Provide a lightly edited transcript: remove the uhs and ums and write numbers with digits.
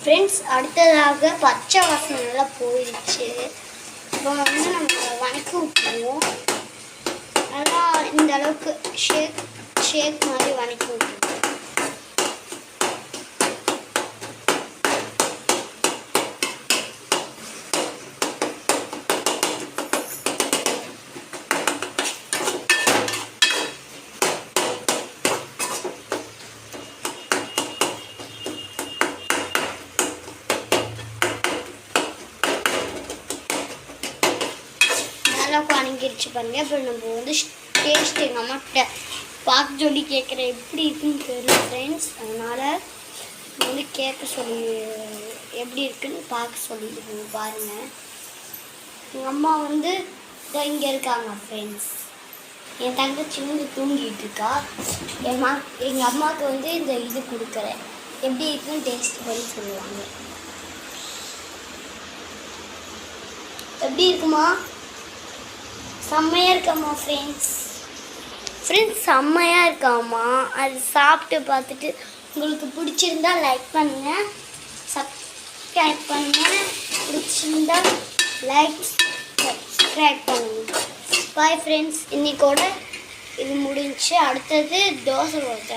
Friends, அடுத்ததாக பச்சை வாசனை நல்லா போயிடுச்சு. இப்போ வந்து நம்ம வணக்கி விட்டுருவோம். நல்லா இந்த அளவுக்கு ஷேக் மாதிரி வணக்கி விட்டுருவோம். வணங்கிடுச்சு பாருங்க. அப்புறம் நம்ம வந்து டேஸ்ட் எங்கள் அம்மாக்கிட்ட பார்க்க சொல்லி கேட்குறேன், எப்படி இருக்குன்னு தெரியல ஃப்ரெண்ட்ஸ். அதனால் வந்து கேட்க சொல்லி எப்படி இருக்குன்னு பார்க்க சொல்லிடுங்க பாருங்கள். எங்கள் அம்மா வந்து இங்கே இருக்காங்க ஃப்ரெண்ட்ஸ். என் தங்கச்சி வந்து தூங்கிட்டு இருக்கா. எங்கள் அம்மாவுக்கு வந்து இந்த இது கொடுக்குறேன், எப்படி இருக்குன்னு டேஸ்ட் பண்ணி சொல்லுவாங்க. எப்படி இருக்குமா? செம்மையாக இருக்காம்மா ஃப்ரெண்ட்ஸ். செம்மையாக இருக்காம்மா. அது சாப்பிட்டு பார்த்துட்டு உங்களுக்கு பிடிச்சிருந்தா லைக் பண்ணுங்கள், சப்ஸ்கிரைப் பண்ணுங்கள். பிடிச்சிருந்தா சப்ஸ்கிரைப் பண்ணுங்கள். Bye friends. இன்னைக்கோட இது முடிஞ்சு. அடுத்தது தோசை ஊற்ற